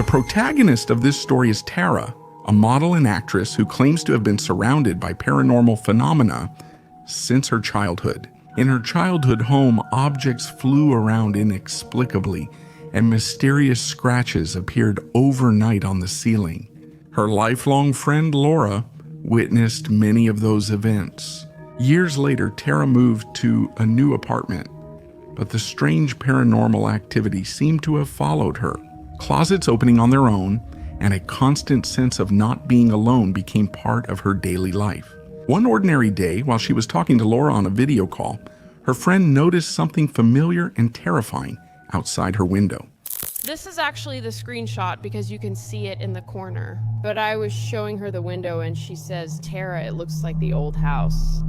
The protagonist of this story is Tara, a model and actress who claims to have been surrounded by paranormal phenomena since her childhood. In her childhood home, objects flew around inexplicably, and mysterious scratches appeared overnight on the ceiling. Her lifelong friend Laura witnessed many of those events. Years later, Tara moved to a new apartment, but the strange paranormal activity seemed to have followed her. Closets opening on their own and a constant sense of not being alone became part of her daily life. One ordinary day, while she was talking to Laura on a video call, her friend noticed something familiar and terrifying outside her window. This is actually the screenshot because you can see it in the corner. But I was showing her the window and she says, "Tara, it looks like the old house."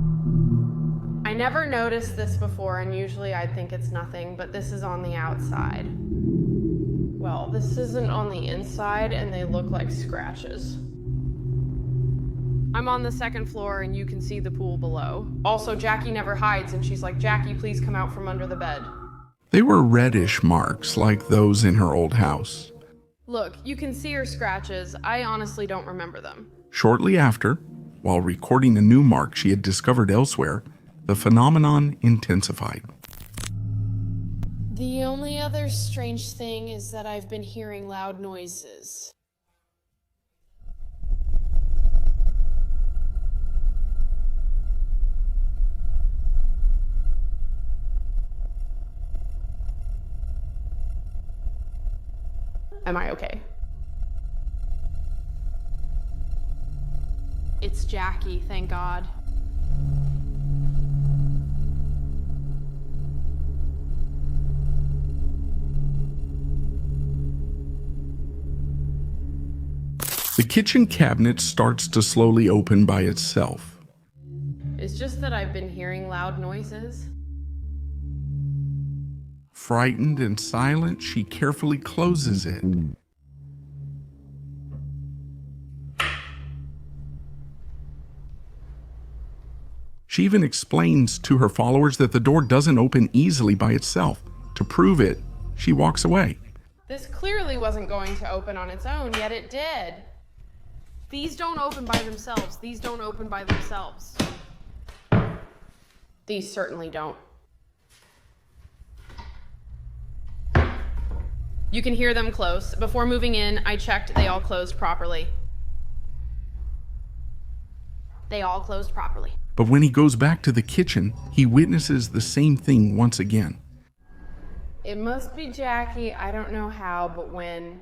I never noticed this before, and usually I think it's nothing, but this is on the outside. Well, this isn't on the inside, and they look like scratches. I'm on the second floor, and you can see the pool below. Also, Jackie never hides, and she's like, "Jackie, please come out from under the bed." They were reddish marks like those in her old house. Look, you can see her scratches. I honestly don't remember them. Shortly after, while recording a new mark she had discovered elsewhere, the phenomenon intensified. The only other strange thing is that I've been hearing loud noises. Am I okay? It's Jackie, thank God. The kitchen cabinet starts to slowly open by itself. It's just that I've been hearing loud noises. Frightened and silent, she carefully closes it. She even explains to her followers that the door doesn't open easily by itself. To prove it, she walks away. This clearly wasn't going to open on its own, yet it did. These don't open by themselves. These don't open by themselves. These certainly don't. You can hear them close. Before moving in, I checked they all closed properly. They all closed properly. But when he goes back to the kitchen, he witnesses the same thing once again. It must be Jackie. I don't know how, but when...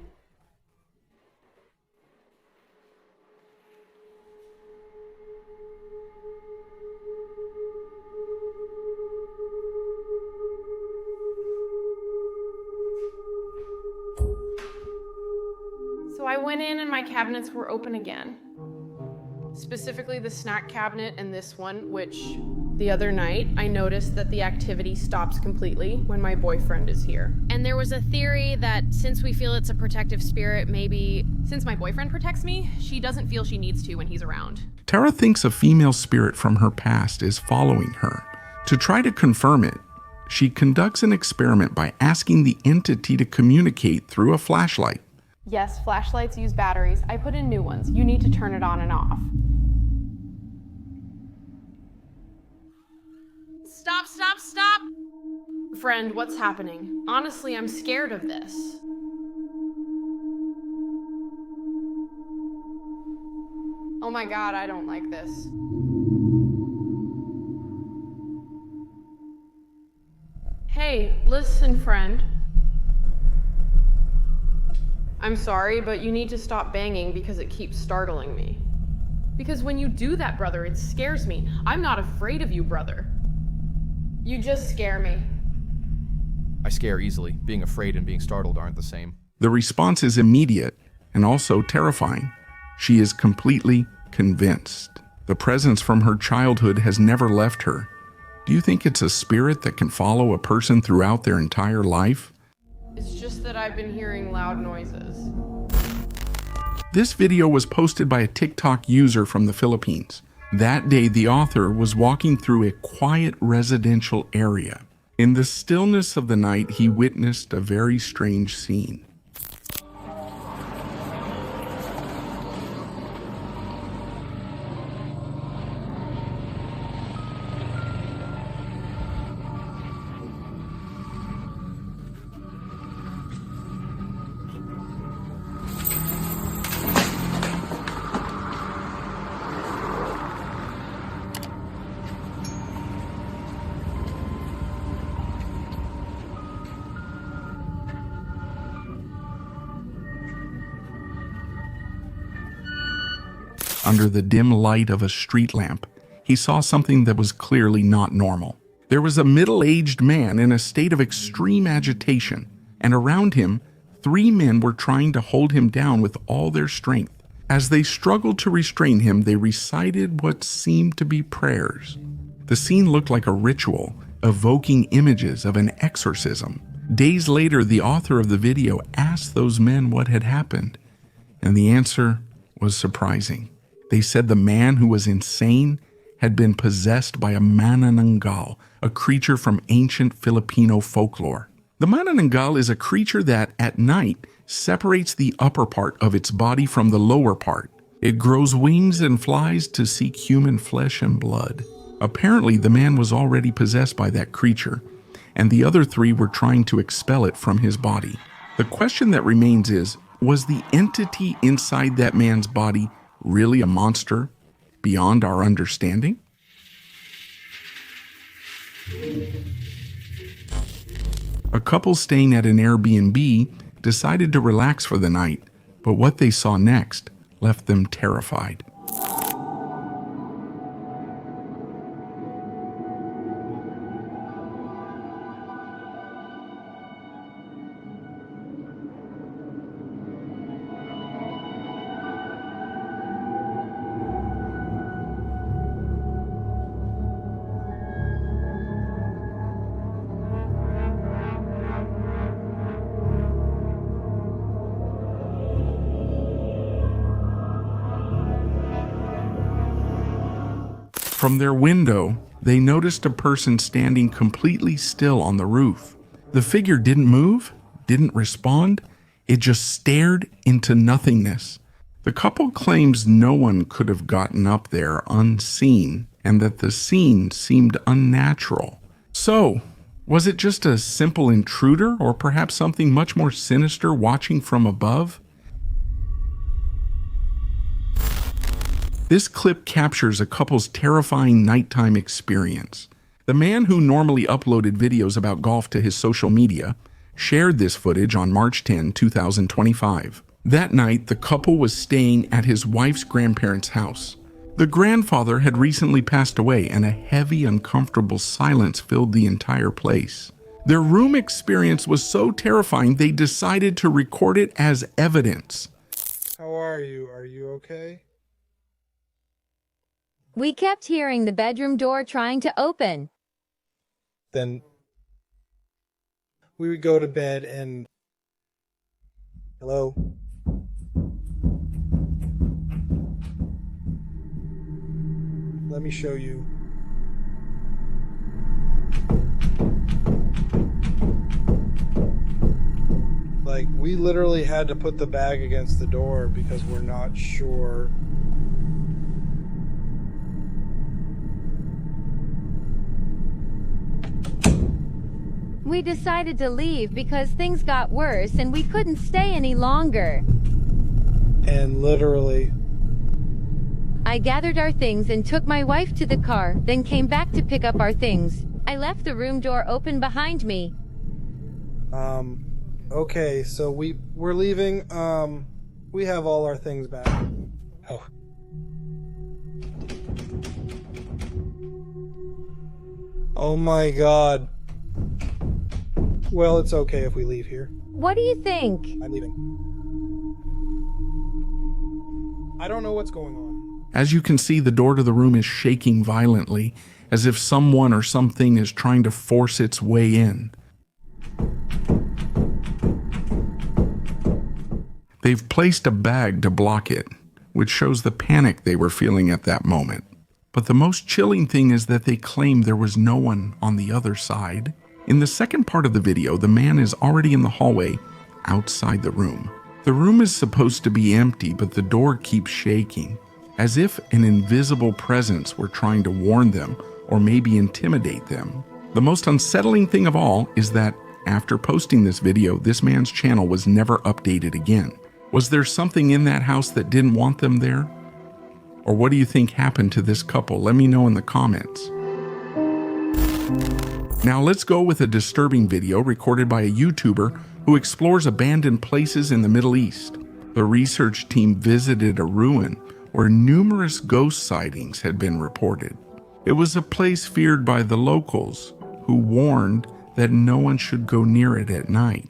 So I went in and my cabinets were open again. Specifically the snack cabinet and this one, which the other night I noticed that the activity stops completely when my boyfriend is here. And there was a theory that since we feel it's a protective spirit, maybe since my boyfriend protects me, she doesn't feel she needs to when he's around. Tara thinks a female spirit from her past is following her. To try to confirm it, she conducts an experiment by asking the entity to communicate through a flashlight. Yes, flashlights use batteries. I put in new ones. You need to turn it on and off. Stop, stop, stop! Friend, what's happening? Honestly, I'm scared of this. Oh my God, I don't like this. Hey, listen, friend. I'm sorry, but you need to stop banging because it keeps startling me. Because when you do that, brother, it scares me. I'm not afraid of you, brother. You just scare me. I scare easily. Being afraid and being startled aren't the same. The response is immediate and also terrifying. She is completely convinced. The presence from her childhood has never left her. Do you think it's a spirit that can follow a person throughout their entire life? It's just that I've been hearing loud noises. This video was posted by a TikTok user from the Philippines. That day, the author was walking through a quiet residential area. In the stillness of the night, he witnessed a very strange scene. Under the dim light of a street lamp, he saw something that was clearly not normal. There was a middle-aged man in a state of extreme agitation, and around him, 3 men were trying to hold him down with all their strength. As they struggled to restrain him, they recited what seemed to be prayers. The scene looked like a ritual, evoking images of an exorcism. Days later, the author of the video asked those men what had happened, and the answer was surprising. They said the man who was insane had been possessed by a manananggal, a creature from ancient Filipino folklore. The manananggal is a creature that, at night, separates the upper part of its body from the lower part. It grows wings and flies to seek human flesh and blood. Apparently, the man was already possessed by that creature, and the other 3 were trying to expel it from his body. The question that remains is, was the entity inside that man's body really a monster beyond our understanding? A couple staying at an Airbnb decided to relax for the night, but what they saw next left them terrified. From their window, they noticed a person standing completely still on the roof. The figure didn't move, didn't respond, it just stared into nothingness. The couple claims no one could have gotten up there unseen, and that the scene seemed unnatural. So, was it just a simple intruder, or perhaps something much more sinister watching from above? This clip captures a couple's terrifying nighttime experience. The man who normally uploaded videos about golf to his social media shared this footage on March 10, 2025. That night, the couple was staying at his wife's grandparents' house. The grandfather had recently passed away, and a heavy, uncomfortable silence filled the entire place. Their room experience was so terrifying they decided to record it as evidence. How are you? Are you okay? We kept hearing the bedroom door trying to open. Then we would go to bed and... Hello? Let me show you. Like, we literally had to put the bag against the door because we're not sure. We decided to leave because things got worse and we couldn't stay any longer. And literally... I gathered our things and took my wife to the car, then came back to pick up our things. I left the room door open behind me. Okay, so we're leaving. We have all our things back. Oh. Oh my god. Well, it's okay if we leave here. What do you think? I'm leaving. I don't know what's going on. As you can see, the door to the room is shaking violently, as if someone or something is trying to force its way in. They've placed a bag to block it, which shows the panic they were feeling at that moment. But the most chilling thing is that they claim there was no one on the other side. In the second part of the video, the man is already in the hallway outside the room. The room is supposed to be empty, but the door keeps shaking, as if an invisible presence were trying to warn them or maybe intimidate them. The most unsettling thing of all is that after posting this video, this man's channel was never updated again. Was there something in that house that didn't want them there? Or what do you think happened to this couple? Let me know in the comments. Now let's go with a disturbing video recorded by a YouTuber who explores abandoned places in the Middle East. The research team visited a ruin where numerous ghost sightings had been reported. It was a place feared by the locals, who warned that no one should go near it at night.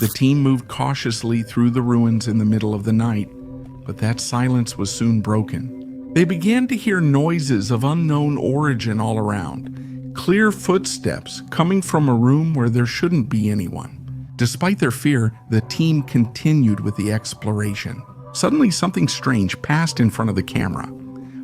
The team moved cautiously through the ruins in the middle of the night, but that silence was soon broken. They began to hear noises of unknown origin all around, clear footsteps coming from a room where there shouldn't be anyone. Despite their fear, the team continued with the exploration. Suddenly, something strange passed in front of the camera,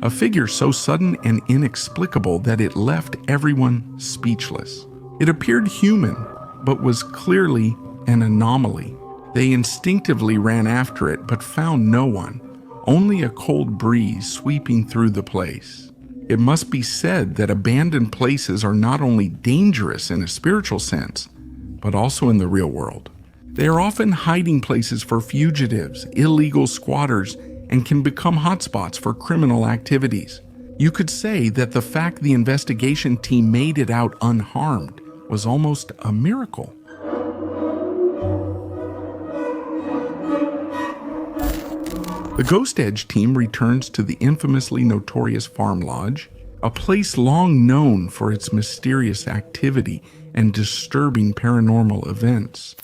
a figure so sudden and inexplicable that it left everyone speechless. It appeared human, but was clearly an anomaly. They instinctively ran after it, but found no one, only a cold breeze sweeping through the place. It must be said that abandoned places are not only dangerous in a spiritual sense, but also in the real world. They are often hiding places for fugitives, illegal squatters, and can become hotspots for criminal activities. You could say that the fact the investigation team made it out unharmed was almost a miracle. The Ghost Edge team returns to the infamously notorious Farm Lodge, a place long known for its mysterious activity and disturbing paranormal events.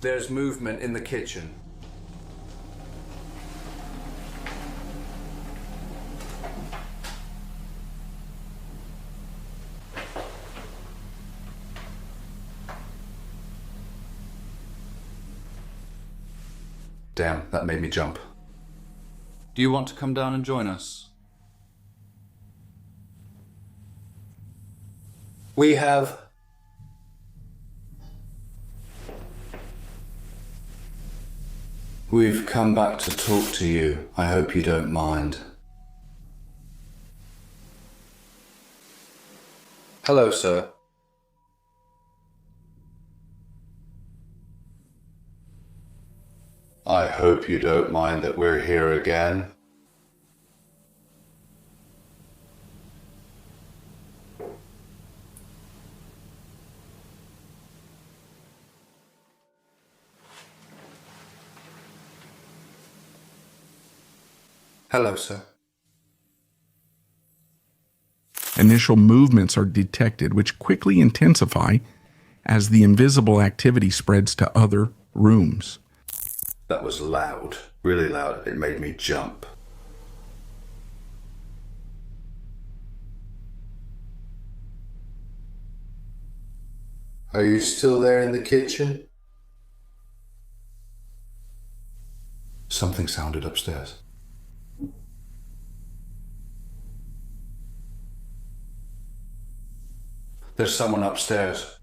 There's movement in the kitchen. Damn, that made me jump. Do you want to come down and join us? We have... We've come back to talk to you. I hope you don't mind. Hello, sir. I hope you don't mind that we're here again. Hello, sir. Initial movements are detected, which quickly intensify as the invisible activity spreads to other rooms. That was loud, really loud. It made me jump. Are you still there in the kitchen? Something sounded upstairs. There's someone upstairs.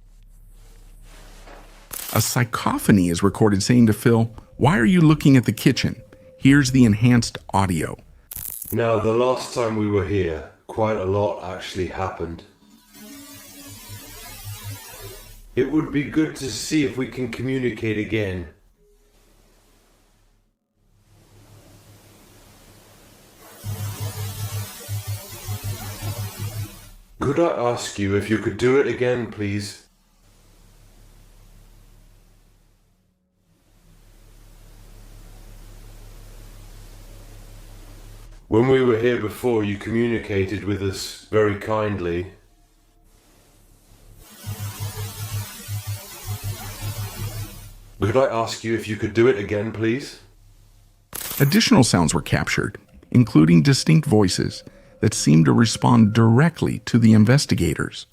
A cacophony is recorded saying to Phil, "Why are you looking at the kitchen? Here's the enhanced audio." Now, the last time we were here, quite a lot actually happened. It would be good to see if we can communicate again. Could I ask you if you could do it again, please? When we were here before, you communicated with us very kindly. Could I ask you if you could do it again, please? Additional sounds were captured, including distinct voices that seemed to respond directly to the investigators.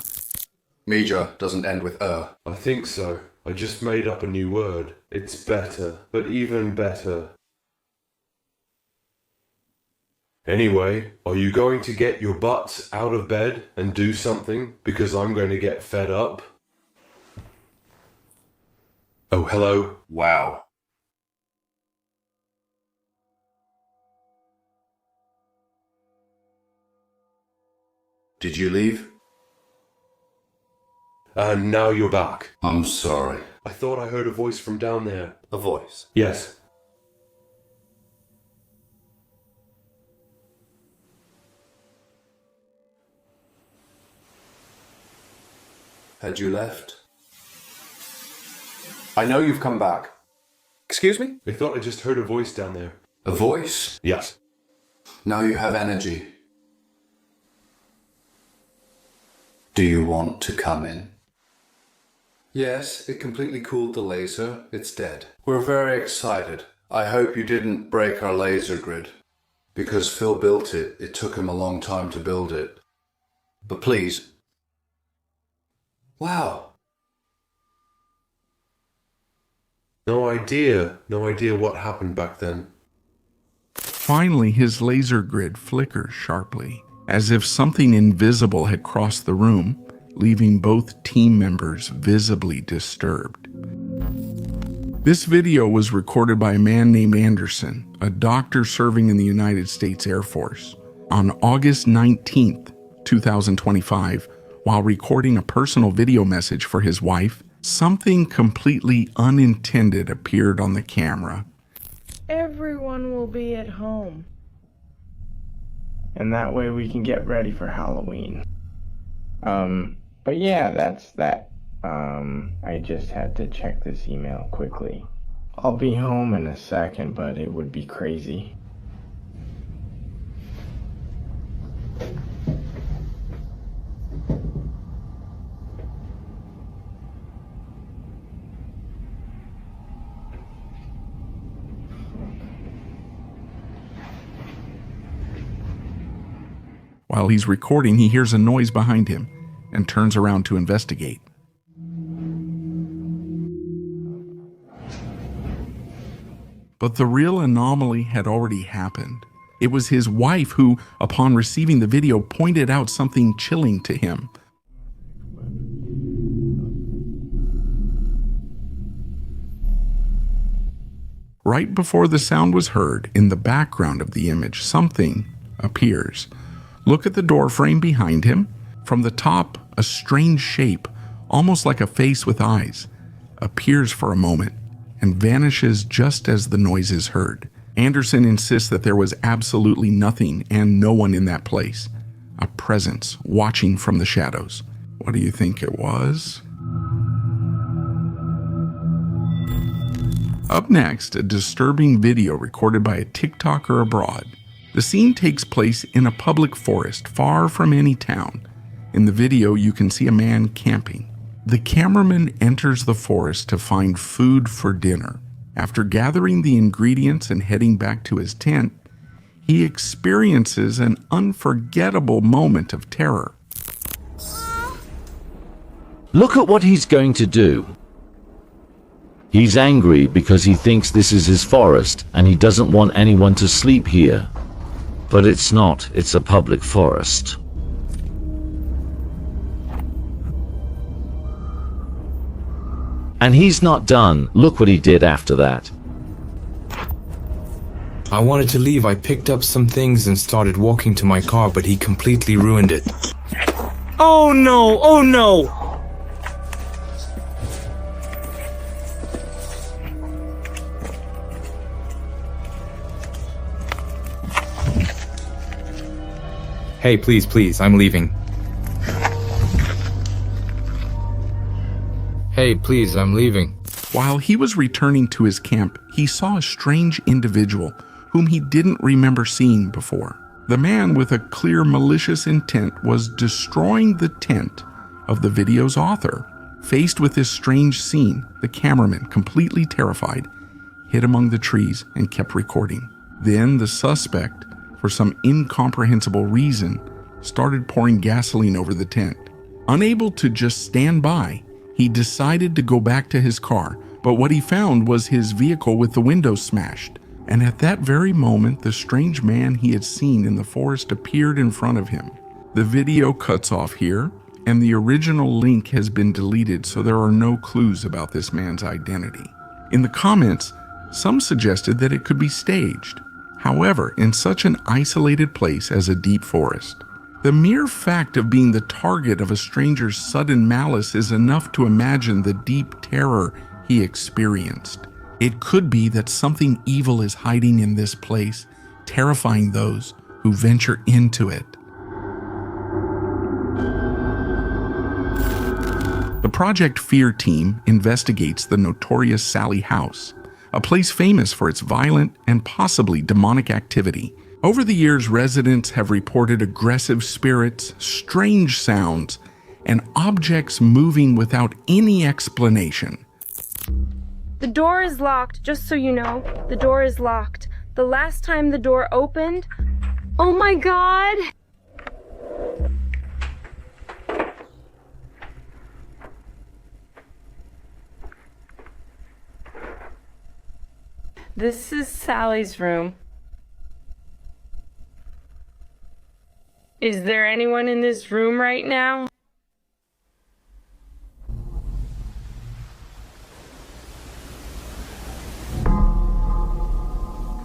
Major doesn't end with I think so. I just made up a new word. It's better, but even better. Anyway, are you going to get your butts out of bed and do something? Because I'm going to get fed up. Oh, hello. Wow. Did you leave? And now you're back. I'm sorry. I thought I heard a voice from down there. A voice? Yes. Had you left? I know you've come back. Excuse me? I thought I just heard a voice down there. A voice? Yes. Now you have energy. Do you want to come in? Yes, it completely cooled the laser. It's dead. We're very excited. I hope you didn't break our laser grid. Because Phil built it, it took him a long time to build it. But please. Wow. No idea what happened back then. Finally, his laser grid flickers sharply, as if something invisible had crossed the room, leaving both team members visibly disturbed. This video was recorded by a man named Anderson, a doctor serving in the United States Air Force, on August 19th, 2025, while recording a personal video message for his wife. Something completely unintended appeared on the camera. Everyone will be at home. And that way we can get ready for Halloween. But yeah, that's that. I just had to check this email quickly. I'll be home in a second, but it would be crazy. While he's recording, he hears a noise behind him and turns around to investigate. But the real anomaly had already happened. It was his wife who, upon receiving the video, pointed out something chilling to him. Right before the sound was heard, in the background of the image, something appears. Look at the door frame behind him. From the top, a strange shape, almost like a face with eyes, appears for a moment and vanishes just as the noise is heard. Anderson insists that there was absolutely nothing and no one in that place. A presence watching from the shadows. What do you think it was? Up next, a disturbing video recorded by a TikToker abroad. The scene takes place in a public forest far from any town. In the video, you can see a man camping. The cameraman enters the forest to find food for dinner. After gathering the ingredients and heading back to his tent, he experiences an unforgettable moment of terror. Look at what he's going to do. He's angry because he thinks this is his forest and he doesn't want anyone to sleep here. But it's not, it's a public forest. And he's not done. Look what he did after that. I wanted to leave. I picked up some things and started walking to my car, but he completely ruined it. Oh no! Oh no! Hey, please, I'm leaving. Hey, please, I'm leaving. While he was returning to his camp, he saw a strange individual whom he didn't remember seeing before. The man with a clear malicious intent was destroying the tent of the video's author. Faced with this strange scene, the cameraman, completely terrified, hid among the trees and kept recording. Then the suspect, for some incomprehensible reason, started pouring gasoline over the tent. Unable to just stand by, he decided to go back to his car, but what he found was his vehicle with the windows smashed. And at that very moment, the strange man he had seen in the forest appeared in front of him. The video cuts off here, and the original link has been deleted, so there are no clues about this man's identity. In the comments, some suggested that it could be staged. However, in such an isolated place as a deep forest, the mere fact of being the target of a stranger's sudden malice is enough to imagine the deep terror he experienced. It could be that something evil is hiding in this place, terrifying those who venture into it. The Project Fear team investigates the notorious Sallie house, a place famous for its violent and possibly demonic activity. Over the years, residents have reported aggressive spirits, strange sounds, and objects moving without any explanation. The door is locked, just so you know. The door is locked. The last time the door opened... Oh my god! This is Sallie's room. Is there anyone in this room right now?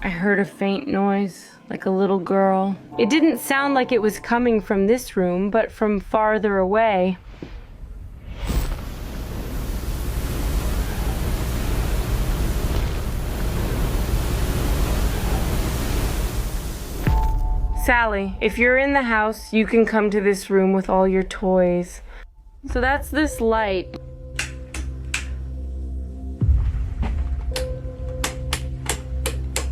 I heard a faint noise, like a little girl. It didn't sound like it was coming from this room, but from farther away. Sallie, if you're in the house, you can come to this room with all your toys. So that's this light.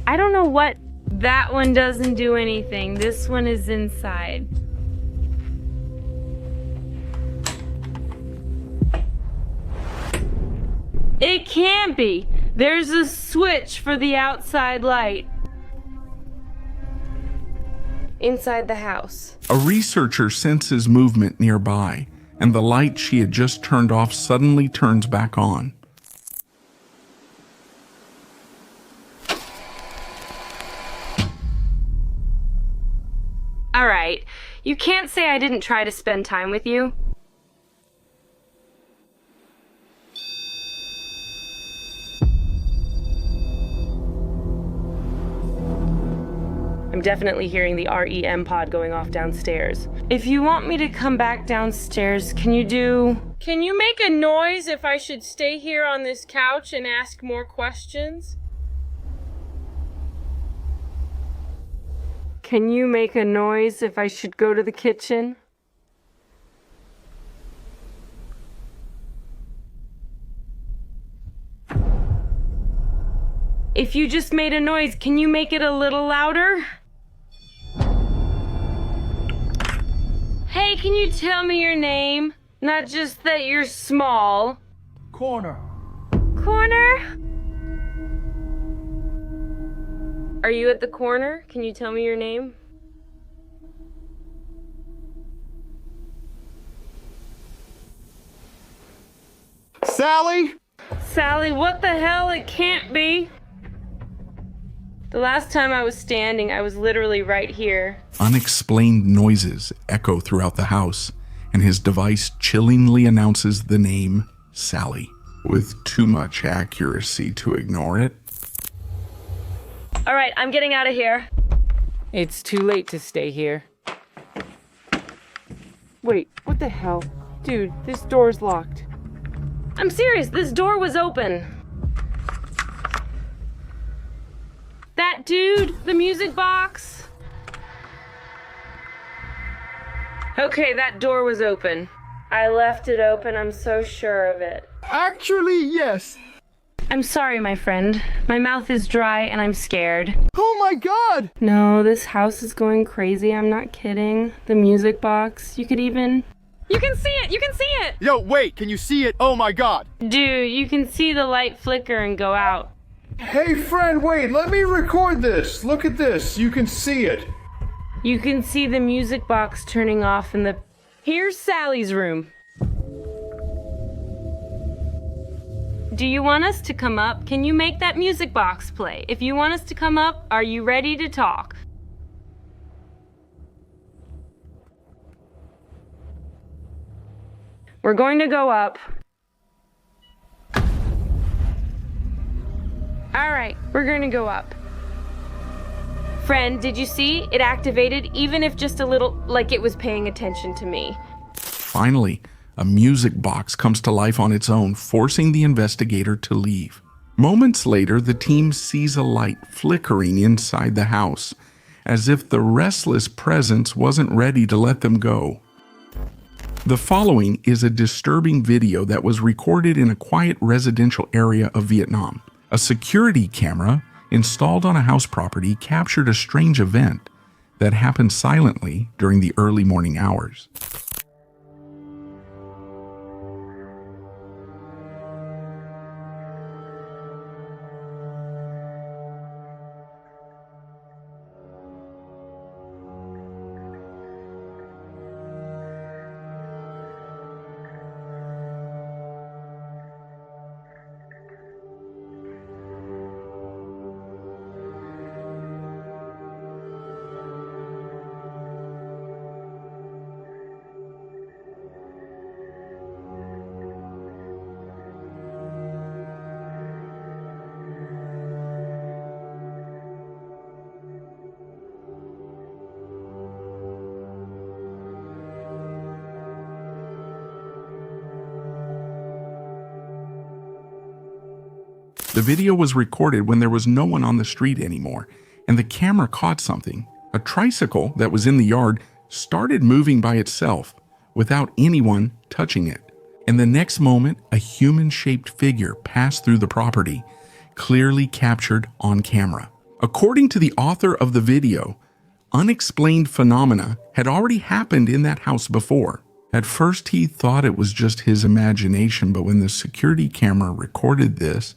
I don't know what... That one doesn't do anything. This one is inside. It can't be. There's a switch for the outside light. Inside the house. A researcher senses movement nearby, and the light she had just turned off suddenly turns back on. All right, you can't say I didn't try to spend time with you. I'm definitely hearing the REM pod going off downstairs. If you want me to come back downstairs, can you make a noise if I should stay here on this couch and ask more questions? Can you make a noise if I should go to the kitchen? If you just made a noise, can you make it a little louder? Hey, can you tell me your name? Not just that you're small. Corner. Corner? Are you at the corner? Can you tell me your name? Sallie? Sallie, what the hell? It can't be. The last time I was standing, I was literally right here. Unexplained noises echo throughout the house, and his device chillingly announces the name Sallie, with too much accuracy to ignore it. All right, I'm getting out of here. It's too late to stay here. Wait, what the hell? Dude, this door's locked. I'm serious, this door was open. That dude, the music box. Okay, that door was open. I left it open, I'm so sure of it. Actually, yes. I'm sorry, my friend. My mouth is dry and I'm scared. Oh my god! No, this house is going crazy, I'm not kidding. The music box, you can see it! You can see it! Yo, wait, can you see it? Oh my god! Dude, you can see the light flicker and go out. Hey friend, wait, let me record this. Look at this, you can see it. You can see the music box turning off in the... Here's Sallie's room. Do you want us to come up? Can you make that music box play? If you want us to come up, are you ready to talk? We're going to go up. All right, we're going to go up. Friend, did you see? It activated, even if just a little, like it was paying attention to me. Finally, a music box comes to life on its own, forcing the investigator to leave. Moments later, the team sees a light flickering inside the house, as if the restless presence wasn't ready to let them go. The following is a disturbing video that was recorded in a quiet residential area of Vietnam. A security camera installed on a house property captured a strange event that happened silently during the early morning hours. The video was recorded when there was no one on the street anymore, and the camera caught something. A tricycle that was in the yard started moving by itself without anyone touching it. And the next moment, a human-shaped figure passed through the property, clearly captured on camera. According to the author of the video, unexplained phenomena had already happened in that house before. At first, he thought it was just his imagination, but when the security camera recorded this,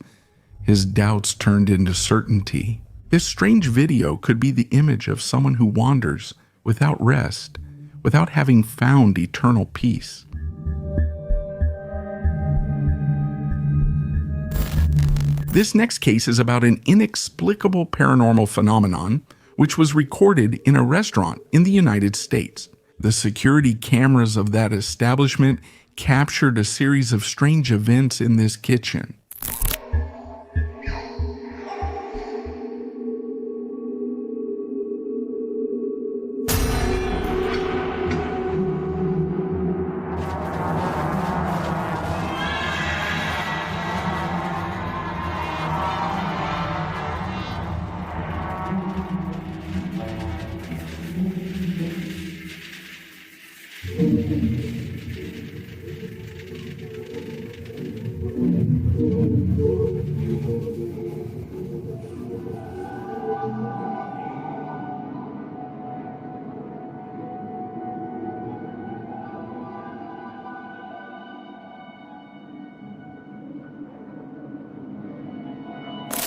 his doubts turned into certainty. This strange video could be the image of someone who wanders without rest, without having found eternal peace. This next case is about an inexplicable paranormal phenomenon which was recorded in a restaurant in the United States. The security cameras of that establishment captured a series of strange events in this kitchen.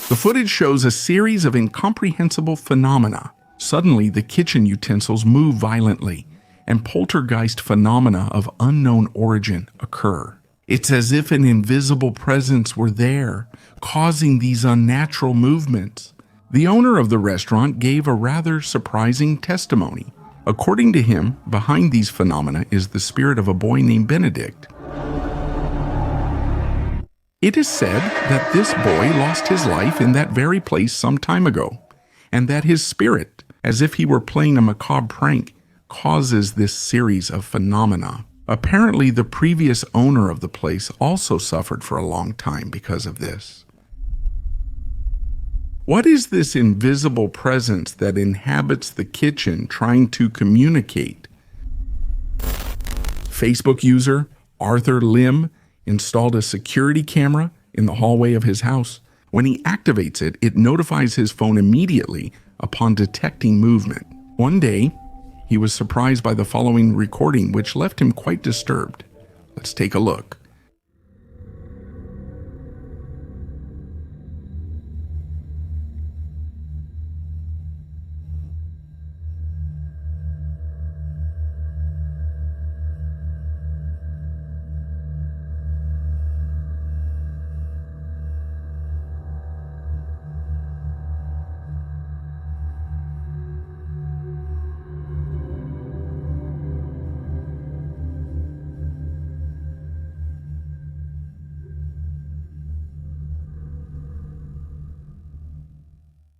The footage shows a series of incomprehensible phenomena. Suddenly, the kitchen utensils move violently, and poltergeist phenomena of unknown origin occur. It's as if an invisible presence were there, causing these unnatural movements. The owner of the restaurant gave a rather surprising testimony. According to him, behind these phenomena is the spirit of a boy named Benedict. It is said that this boy lost his life in that very place some time ago, and that his spirit, as if he were playing a macabre prank, causes this series of phenomena. Apparently, the previous owner of the place also suffered for a long time because of this. What is this invisible presence that inhabits the kitchen trying to communicate? Facebook user Arthur Lim installed a security camera in the hallway of his house. When he activates it, it notifies his phone immediately upon detecting movement. One day, he was surprised by the following recording, which left him quite disturbed. Let's take a look.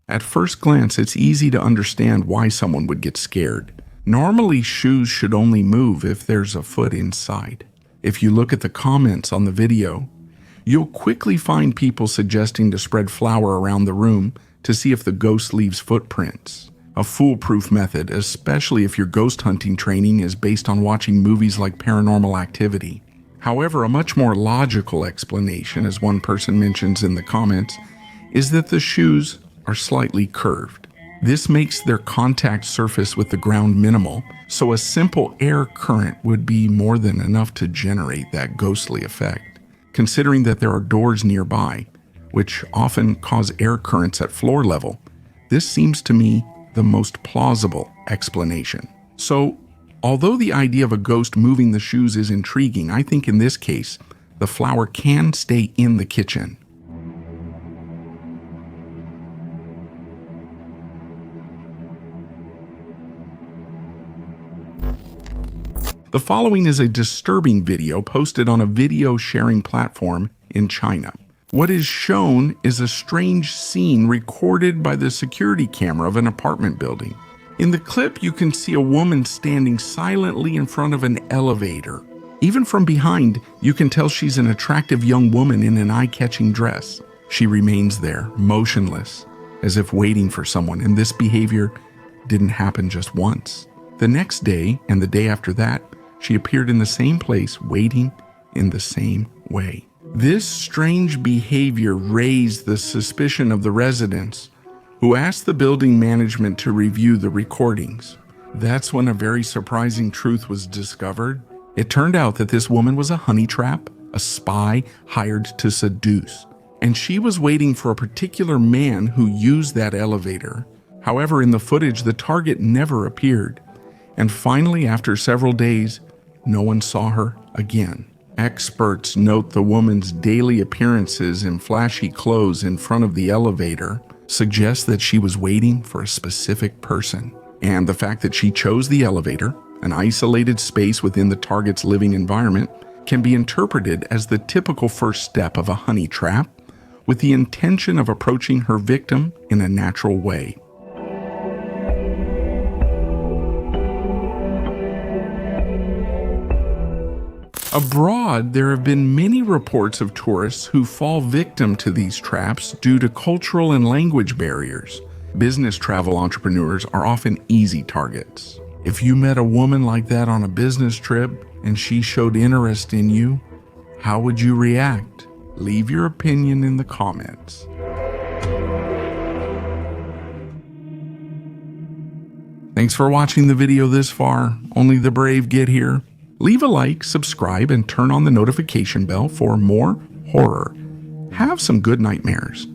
At first glance, it's easy to understand why someone would get scared. Normally, shoes should only move if there's a foot inside. If you look at the comments on the video, you'll quickly find people suggesting to spread flour around the room to see if the ghost leaves footprints. A foolproof method, especially if your ghost hunting training is based on watching movies like Paranormal Activity. However, a much more logical explanation, as one person mentions in the comments, is that the shoes are slightly curved. This makes their contact surface with the ground minimal, so a simple air current would be more than enough to generate that ghostly effect. Considering that there are doors nearby, which often cause air currents at floor level, this seems to me the most plausible explanation. So, although the idea of a ghost moving the shoes is intriguing, I think in this case, the flour can stay in the kitchen. The following is a disturbing video posted on a video sharing platform in China. What is shown is a strange scene recorded by the security camera of an apartment building. In the clip, you can see a woman standing silently in front of an elevator. Even from behind, you can tell she's an attractive young woman in an eye-catching dress. She remains there, motionless, as if waiting for someone, and this behavior didn't happen just once. The next day, and the day after that, she appeared in the same place, waiting in the same way. This strange behavior raised the suspicion of the residents, who asked the building management to review the recordings. That's when a very surprising truth was discovered. It turned out that this woman was a honey trap, a spy hired to seduce, and she was waiting for a particular man who used that elevator. However, in the footage, the target never appeared, and finally, after several days, no one saw her again. Experts note the woman's daily appearances in flashy clothes in front of the elevator suggests that she was waiting for a specific person. And the fact that she chose the elevator, an isolated space within the target's living environment, can be interpreted as the typical first step of a honey trap, with the intention of approaching her victim in a natural way. Abroad, there have been many reports of tourists who fall victim to these traps due to cultural and language barriers. Business travel entrepreneurs are often easy targets. If you met a woman like that on a business trip and she showed interest in you, how would you react? Leave your opinion in the comments. Thanks for watching the video this far. Only the brave get here. Leave a like, subscribe, and turn on the notification bell for more horror. Have some good nightmares.